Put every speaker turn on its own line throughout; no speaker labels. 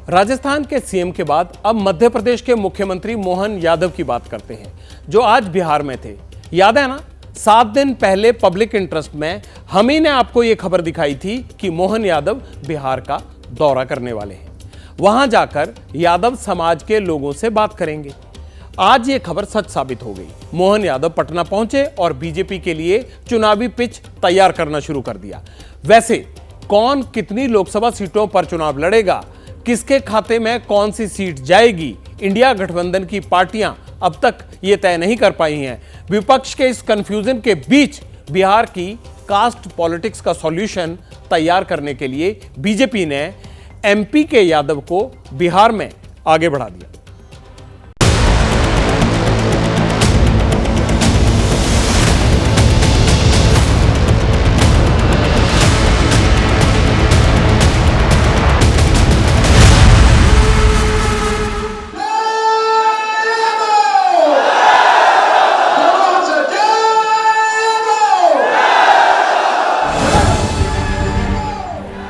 राजस्थान के सीएम के बाद अब मध्य प्रदेश के मुख्यमंत्री मोहन यादव की बात करते हैं, जो आज बिहार में थे। याद है ना, 7 दिन पहले पब्लिक इंटरेस्ट में हम ही ने आपको यह खबर दिखाई थी कि मोहन यादव बिहार का दौरा करने वाले हैं। वहां जाकर यादव समाज के लोगों से बात करेंगे। आज ये खबर सच साबित हो गई। मोहन यादव पटना पहुंचे और बीजेपी के लिए चुनावी पिच तैयार करना शुरू कर दिया। वैसे कौन कितनी लोकसभा सीटों पर चुनाव लड़ेगा, किसके खाते में कौन सी सीट जाएगी, इंडिया गठबंधन की पार्टियां अब तक ये तय नहीं कर पाई हैं। विपक्ष के इस कंफ्यूजन के बीच बिहार की कास्ट पॉलिटिक्स का सॉल्यूशन तैयार करने के लिए बीजेपी ने एमपी के यादव को बिहार में आगे बढ़ा दिया।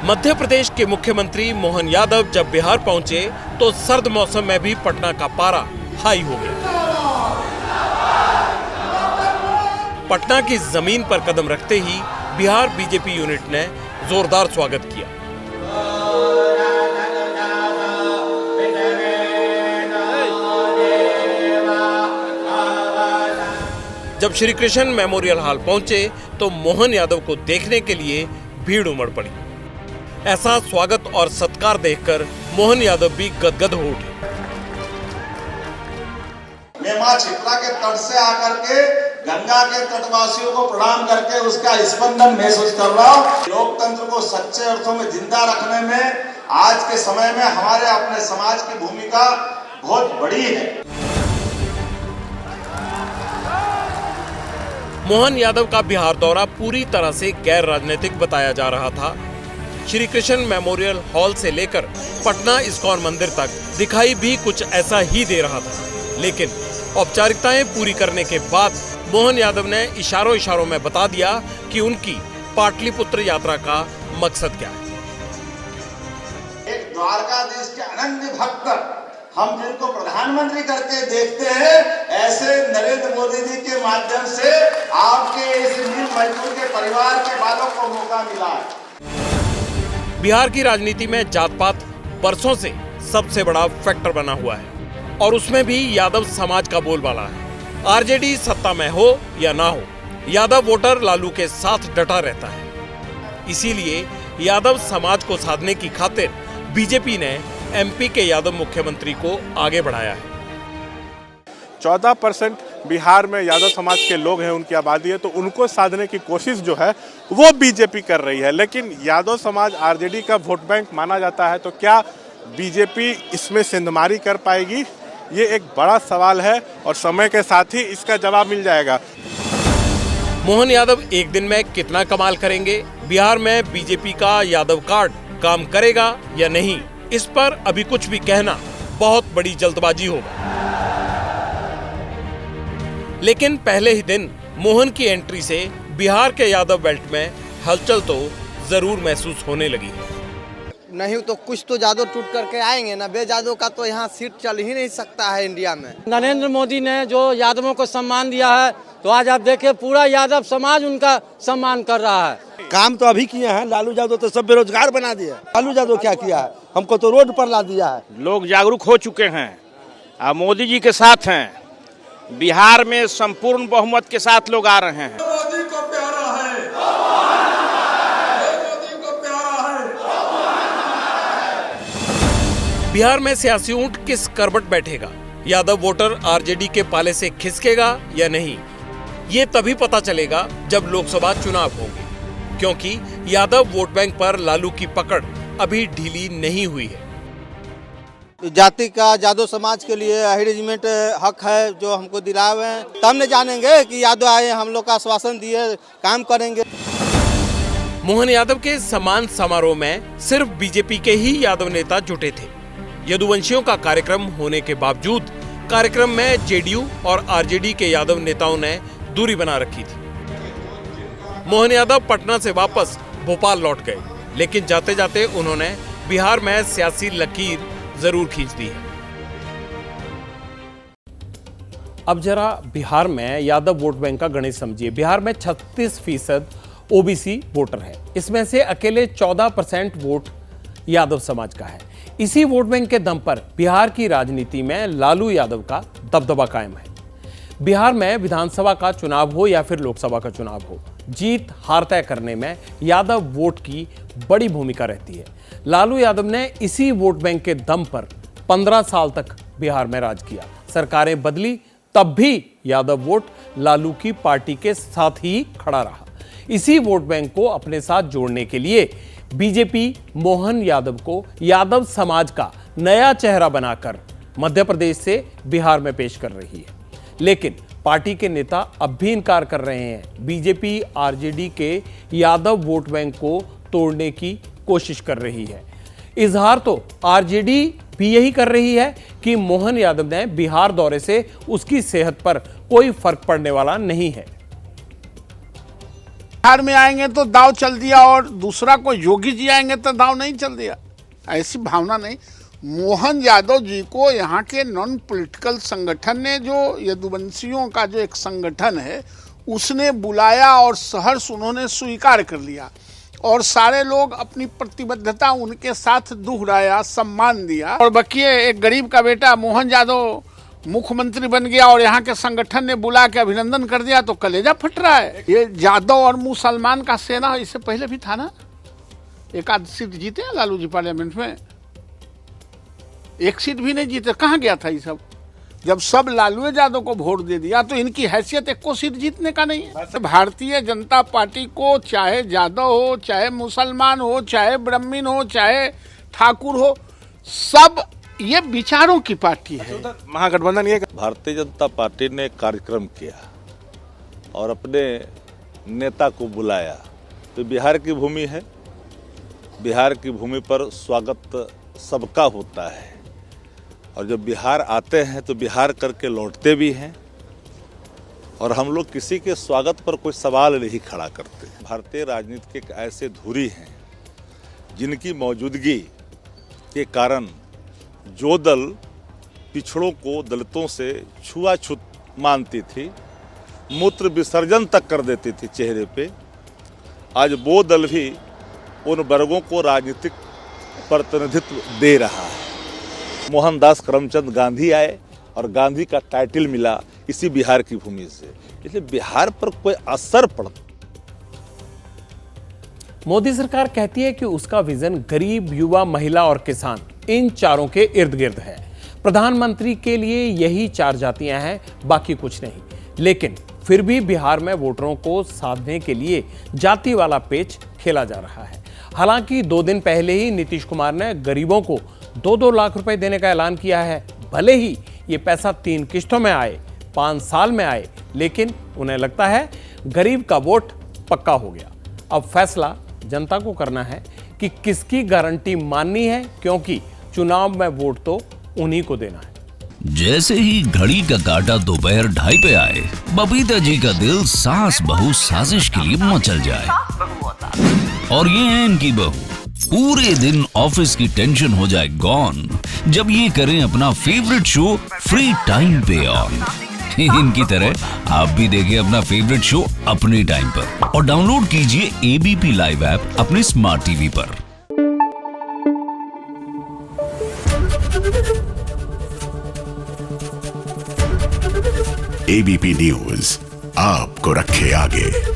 मध्य प्रदेश के मुख्यमंत्री मोहन यादव जब बिहार पहुंचे तो सर्द मौसम में भी पटना का पारा हाई हो गया। पटना की जमीन पर कदम रखते ही बिहार बीजेपी यूनिट ने जोरदार स्वागत किया। जब श्री कृष्ण मेमोरियल हॉल पहुंचे तो मोहन यादव को देखने के लिए भीड़ उमड़ पड़ी। ऐसा स्वागत और सत्कार देखकर मोहन यादव भी गदगद हो उठे।
मैं मां छिपरा के तट से आकर के गंगा के तटवासियों को प्रणाम करके उसका स्पंदन महसूस कर रहा हूं। लोकतंत्र को सच्चे अर्थों में जिंदा रखने में आज के समय में हमारे अपने समाज की भूमिका बहुत बड़ी है।
मोहन यादव का बिहार दौरा पूरी तरह से गैर राजनीतिक बताया जा रहा था। श्री कृष्ण मेमोरियल हॉल से लेकर पटना इस्कॉन मंदिर तक दिखाई भी कुछ ऐसा ही दे रहा था, लेकिन औपचारिकताएं पूरी करने के बाद मोहन यादव ने इशारों इशारों में बता दिया कि उनकी पाटलिपुत्र यात्रा का मकसद क्या है।
एक द्वारकाधीश के अनन्य भक्त हम जिनको प्रधानमंत्री करके देखते हैं, ऐसे नरेंद्र मोदी जी के माध्यम से आपके इस नील मजदूर के परिवार के बालों को मौका मिला है।
बिहार की राजनीति में जात पात बरसों से सबसे बड़ा फैक्टर बना हुआ है और उसमें भी यादव समाज का बोलबाला है। आरजेडी सत्ता में हो या ना हो, यादव वोटर लालू के साथ डटा रहता है। इसीलिए यादव समाज को साधने की खातिर बीजेपी ने एमपी के यादव मुख्यमंत्री को आगे बढ़ाया है।
14% बिहार में यादव समाज के लोग हैं, उनकी आबादी है, तो उनको साधने की कोशिश जो है वो बीजेपी कर रही है। लेकिन यादव समाज आरजेडी का वोट बैंक माना जाता है, तो क्या बीजेपी इसमें सेंधमारी कर पाएगी? ये एक बड़ा सवाल है और समय के साथ ही इसका जवाब मिल जाएगा।
मोहन यादव एक दिन में कितना कमाल करेंगे, बिहार में बीजेपी का यादव कार्ड काम करेगा या नहीं, इस पर अभी कुछ भी कहना बहुत बड़ी जल्दबाजी होगा। लेकिन पहले ही दिन मोहन की एंट्री से बिहार के यादव बेल्ट में हलचल तो जरूर महसूस होने लगी है।
नहीं तो कुछ तो यादव टूट करके आएंगे ना, बे यादव का तो यहाँ सीट चल ही नहीं सकता है इंडिया में।
नरेंद्र मोदी ने जो यादवों को सम्मान दिया है, तो आज आप देखिए पूरा यादव समाज उनका सम्मान कर रहा है।
काम तो अभी किए हैं, लालू यादव तो सब बेरोजगार बना दिया। लालू यादव क्या किया है? हमको तो रोड पर ला दिया है।
लोग जागरूक हो चुके हैं और मोदी जी के साथ हैं। बिहार में संपूर्ण बहुमत के साथ लोग आ रहे हैं।
मोदी को प्यारा है, मोदी को प्यारा है।
बिहार में सियासी ऊंट किस करवट बैठेगा, यादव वोटर आरजेडी के पाले से खिसकेगा या नहीं, ये तभी पता चलेगा जब लोकसभा चुनाव होंगे, क्योंकि यादव वोट बैंक पर लालू की पकड़ अभी ढीली नहीं हुई है।
जाति का यादव समाज के लिए रेजिमेंट हक है जो हमको दिलाए हुए हैं, तब न जानेंगे कि यादव आए, हम लोग का आश्वासन दिए, काम करेंगे।
मोहन यादव के सम्मान समारोह में सिर्फ बीजेपी के ही यादव नेता जुटे थे। यदुवंशियों का कार्यक्रम होने के बावजूद कार्यक्रम में जेडीयू और आरजेडी के यादव नेताओं ने दूरी बना रखी थी। मोहन यादव पटना से वापस भोपाल लौट गए, लेकिन जाते जाते उन्होंने बिहार में सियासी लकीर जरूर खींच दी है। अब जरा बिहार में यादव वोट बैंक का गणित समझिए। बिहार में 36% ओबीसी वोटर है, इसमें से अकेले 14% वोट यादव समाज का है। इसी वोट बैंक के दम पर बिहार की राजनीति में लालू यादव का दबदबा कायम है। बिहार में विधानसभा का चुनाव हो या फिर लोकसभा का चुनाव हो, जीत हार तय करने में यादव वोट की बड़ी भूमिका रहती है। लालू यादव ने इसी वोट बैंक के दम पर 15 साल तक बिहार में राज किया। सरकारें बदली, तब भी यादव वोट लालू की पार्टी के साथ ही खड़ा रहा। इसी वोट बैंक को अपने साथ जोड़ने के लिए बीजेपी मोहन यादव को यादव समाज का नया चेहरा बनाकर मध्य प्रदेश से बिहार में पेश कर रही है। लेकिन पार्टी के नेता अब भी इनकार कर रहे हैं। बीजेपी आरजेडी के यादव वोट बैंक को तोड़ने की कोशिश कर रही है। इजहार तो आरजेडी भी यही कर रही है कि मोहन यादव ने बिहार दौरे से उसकी सेहत पर कोई फर्क पड़ने वाला नहीं है।
बिहार में आएंगे तो दाव चल दिया और दूसरा कोई योगी जी आएंगे तो दाव नहीं चल दिया, ऐसी भावना नहीं। मोहन यादव जी को यहाँ के नॉन पॉलिटिकल संगठन ने, जो यदुवंशियों का जो एक संगठन है, उसने बुलाया और सहर्ष उन्होंने स्वीकार कर लिया और सारे लोग अपनी प्रतिबद्धता उनके साथ दोहराया, सम्मान दिया। और बकिए एक गरीब का बेटा मोहन यादव मुख्यमंत्री बन गया और यहाँ के संगठन ने बुला के अभिनंदन कर दिया तो कलेजा फट रहा है। ये यादव और मुसलमान का सेना इससे पहले भी था ना, एक आध सीट जीते हैं लालू जी पार्लियामेंट में, एक सीट भी नहीं जीते। कहाँ गया था ये सब? जब सब लालू यादव को वोट दे दिया तो इनकी हैसियत एक को सीट जीतने का नहीं है। भारतीय जनता पार्टी को चाहे यादव हो, चाहे मुसलमान हो, चाहे ब्राह्मण हो, चाहे ठाकुर हो, सब ये विचारों की पार्टी है।
महागठबंधन ये
भारतीय जनता पार्टी ने कार्यक्रम किया और अपने नेता को बुलाया, तो बिहार की भूमि है, बिहार की भूमि पर स्वागत सबका होता है और जब बिहार आते हैं तो बिहार करके लौटते भी हैं और हम लोग किसी के स्वागत पर कोई सवाल नहीं खड़ा करते। भारतीय राजनीति के ऐसे धुरी हैं जिनकी मौजूदगी के कारण जो दल पिछड़ों को दलितों से छुआछूत मानती थी, मूत्र विसर्जन तक कर देती थी चेहरे पे, आज वो दल भी उन वर्गों को राजनीतिक प्रतिनिधित्व दे रहा है। मोहनदास करमचंद गांधी आए और गांधी का टाइटल मिला इसी बिहार की भूमि से, इसलिए बिहार पर कोई असर पड़ता।
मोदी सरकार कहती है कि उसका विजन गरीब, युवा, महिला और किसान, इन चारों के इर्द गिर्द है। प्रधानमंत्री के लिए यही चार जातियां हैं, बाकी कुछ नहीं। लेकिन फिर भी बिहार में वोटरों को साधने के लिए जाति वाला पेच खेला जा रहा है। हालांकि 2 दिन पहले ही नीतीश कुमार ने गरीबों को 2-2 लाख रुपए देने का ऐलान किया है। भले ही ये पैसा 3 किश्तों में आए, 5 साल में आए, लेकिन उन्हें लगता है गरीब का वोट पक्का हो गया। अब फैसला जनता को करना है कि किसकी गारंटी माननी है, क्योंकि चुनाव में वोट तो उन्हीं को देना है।
जैसे ही घड़ी का काटा दोपहर 2:30 पे आए, बबीता जी का दिल सास बहू साजिश के लिए मचल जाए। और ये है इनकी बहू, पूरे दिन ऑफिस की टेंशन हो जाए गॉन जब ये करें अपना फेवरेट शो फ्री टाइम पे ऑन। इनकी तरह आप भी देखें अपना फेवरेट शो अपने टाइम पर और डाउनलोड कीजिए एबीपी लाइव ऐप अपने स्मार्ट टीवी पर।
एबीपी न्यूज आपको रखे आगे।